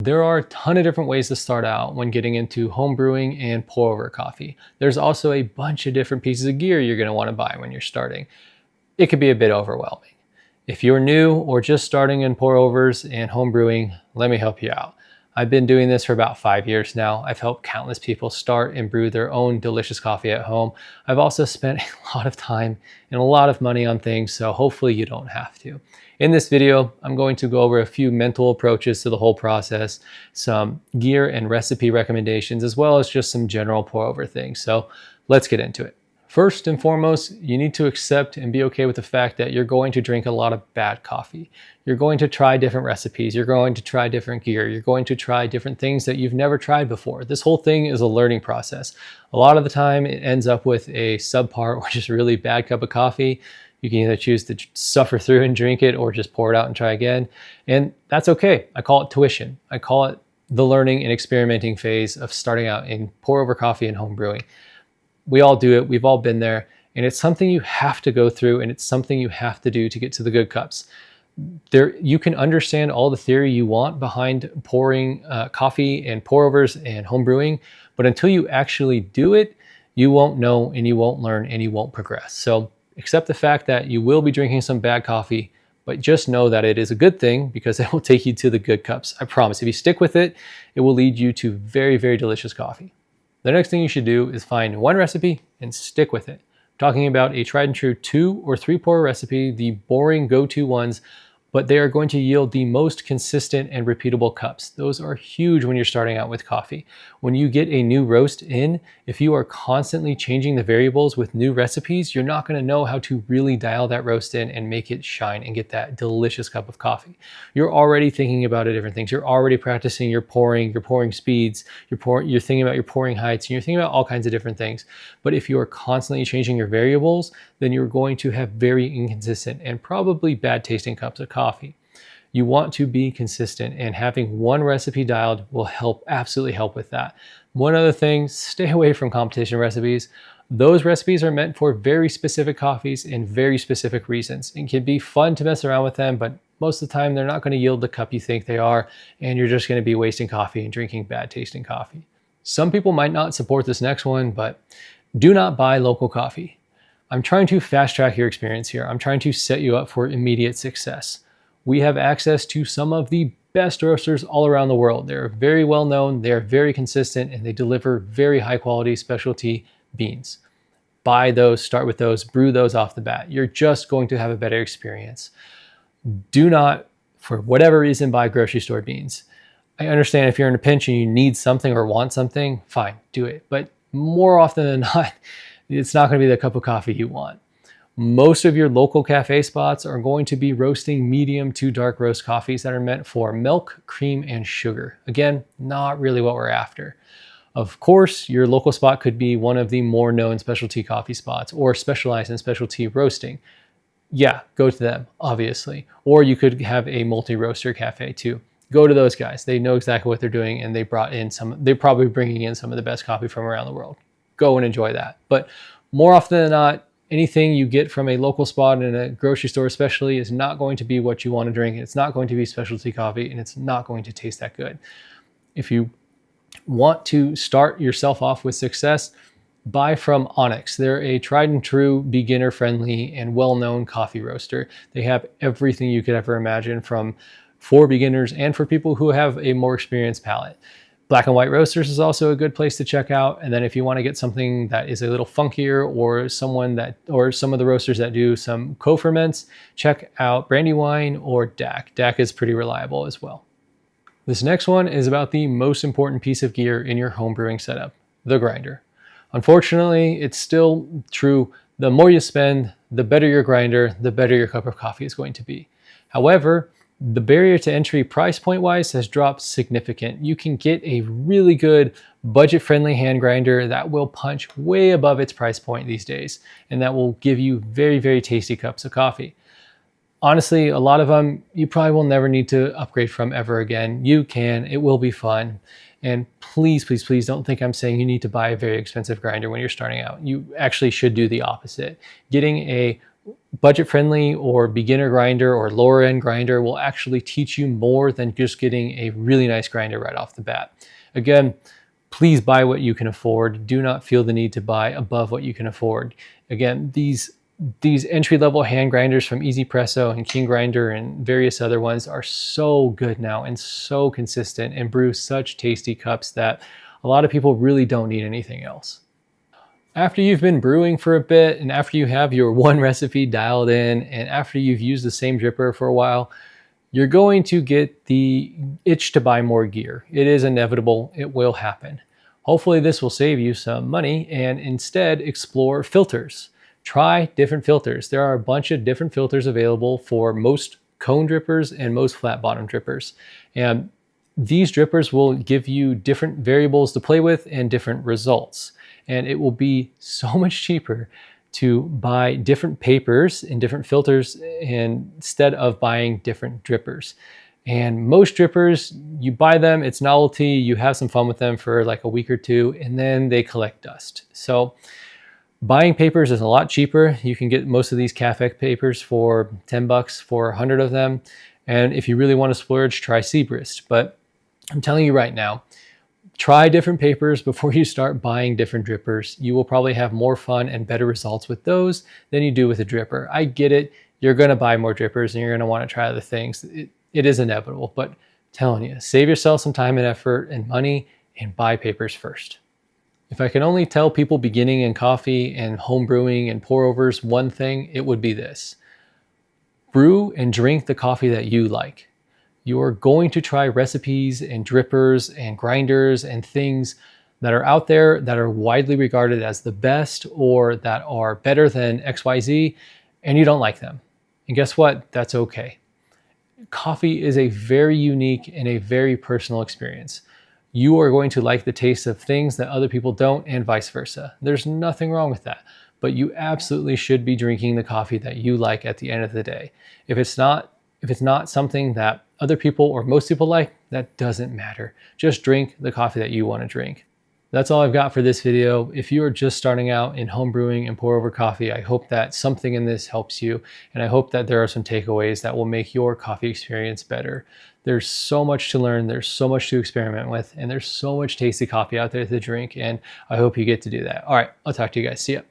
There are a ton of different ways to start out when getting into home brewing and pour over coffee. There's also a bunch of different pieces of gear you're going to want to buy when you're starting. It could be a bit overwhelming. If you're new or just starting in pour overs and home brewing, let me help you out. I've been doing this for about 5 years now. I've helped countless people start and brew their own delicious coffee at home. I've also spent a lot of time and a lot of money on things, so hopefully you don't have to. In this video, I'm going to go over a few mental approaches to the whole process, some gear and recipe recommendations, as well as just some general pour over things. So let's get into it. First and foremost, you need to accept and be okay with the fact that you're going to drink a lot of bad coffee. You're going to try different recipes. You're going to try different gear. You're going to try different things that you've never tried before. This whole thing is a learning process. A lot of the time it ends up with a subpar or just really bad cup of coffee. You can either choose to suffer through and drink it or just pour it out and try again. And that's okay. I call it tuition. I call it the learning and experimenting phase of starting out in pour over coffee and home brewing. We all do it. We've all been there. And it's something you have to go through, and it's something you have to do to get to the good cups. You can understand all the theory you want behind pouring coffee and pour overs and home brewing, but until you actually do it, you won't know and you won't learn and you won't progress. So accept the fact that you will be drinking some bad coffee, but just know that it is a good thing because it will take you to the good cups. I promise. If you stick with it, it will lead you to very, very delicious coffee. The next thing you should do is find one recipe and stick with it. I'm talking about a tried and true 2 or 3 pour recipe, the boring go-to ones, but they are going to yield the most consistent and repeatable cups. Those are huge when you're starting out with coffee. When you get a new roast in, if you are constantly changing the variables with new recipes, you're not going to know how to really dial that roast in and make it shine and get that delicious cup of coffee. You're already thinking about different things. You're already practicing your pouring speeds, you're thinking about your pouring heights, and you're thinking about all kinds of different things. But if you are constantly changing your variables, then you're going to have very inconsistent and probably bad tasting cups of coffee. You want to be consistent, and having one recipe dialed will absolutely help with that. One other thing, stay away from competition recipes. Those recipes are meant for very specific coffees and very specific reasons. It can be fun to mess around with them, but most of the time they're not going to yield the cup you think they are, and you're just going to be wasting coffee and drinking bad tasting coffee. Some people might not support this next one, but do not buy local coffee. I'm trying to fast track your experience here. I'm trying to set you up for immediate success. We have access to some of the best roasters all around the world. They're very well known, they're very consistent, and they deliver very high quality specialty beans. Buy those, start with those, brew those off the bat. You're just going to have a better experience. Do not, for whatever reason, buy grocery store beans. I understand if you're in a pinch and you need something or want something, fine, do it. But more often than not, it's not going to be the cup of coffee you want. Most of your local cafe spots are going to be roasting medium to dark roast coffees that are meant for milk, cream, and sugar. Again, not really what we're after. Of course, your local spot could be one of the more known specialty coffee spots or specialize in specialty roasting. Yeah, go to them, obviously. Or you could have a multi-roaster cafe too. Go to those guys. They know exactly what they're doing, and they're probably bringing in some of the best coffee from around the world. Go and enjoy that. But more often than not, anything you get from a local spot in a grocery store especially is not going to be what you want to drink. It's not going to be specialty coffee, and it's not going to taste that good. If you want to start yourself off with success, buy from Onyx. They're a tried and true, beginner friendly, and well-known coffee roaster. They have everything you could ever imagine for beginners and for people who have a more experienced palate. Black and White Roasters is also a good place to check out. And then if you want to get something that is a little funkier, or some of the roasters that do some co-ferments, check out Brandywine or DAC. DAC is pretty reliable as well. This next one is about the most important piece of gear in your home brewing setup, the grinder. Unfortunately, it's still true. The more you spend, the better your grinder, the better your cup of coffee is going to be. However, the barrier to entry price point wise has dropped significant. You can get a really good budget friendly hand grinder that will punch way above its price point these days, and that will give you very, very tasty cups of coffee. Honestly, a lot of them you probably will never need to upgrade from ever again. You can, it will be fun. And please, please, please don't think I'm saying you need to buy a very expensive grinder when you're starting out. You actually should do the opposite. Getting a Budget-friendly or beginner grinder or lower end grinder will actually teach you more than just getting a really nice grinder right off the bat. Again, please buy what you can afford. Do not feel the need to buy above what you can afford. Again, these entry-level hand grinders from Easy Presso and King Grinder and various other ones are so good now and so consistent and brew such tasty cups that a lot of people really don't need anything else. After you've been brewing for a bit and after you have your one recipe dialed in and after you've used the same dripper for a while, you're going to get the itch to buy more gear. It is inevitable. It will happen. Hopefully this will save you some money and instead explore filters. Try different filters. There are a bunch of different filters available for most cone drippers and most flat bottom drippers. And these drippers will give you different variables to play with and different results. And it will be so much cheaper to buy different papers and different filters instead of buying different drippers. And most drippers, you buy them, it's novelty, you have some fun with them for like a week or two, and then they collect dust. So buying papers is a lot cheaper. You can get most of these Café papers for 10 bucks for 100 of them. And if you really want to splurge, try Seabrist. But I'm telling you right now, try different papers before you start buying different drippers. You will probably have more fun and better results with those than you do with a dripper. I get it. You're going to buy more drippers and you're going to want to try other things. It is inevitable, but I'm telling you, save yourself some time and effort and money and buy papers first. If I can only tell people beginning in coffee and home brewing and pour overs one thing, it would be this: brew and drink the coffee that you like. You're going to try recipes and drippers and grinders and things that are out there that are widely regarded as the best or that are better than XYZ, and you don't like them. And guess what? That's okay. Coffee is a very unique and a very personal experience. You are going to like the taste of things that other people don't, and vice versa. There's nothing wrong with that, but you absolutely should be drinking the coffee that you like at the end of the day. If it's not something that other people or most people like, that doesn't matter. Just drink the coffee that you want to drink. That's all I've got for this video. If you are just starting out in home brewing and pour over coffee, I hope that something in this helps you. And I hope that there are some takeaways that will make your coffee experience better. There's so much to learn. There's so much to experiment with. And there's so much tasty coffee out there to drink. And I hope you get to do that. All right, I'll talk to you guys. See ya.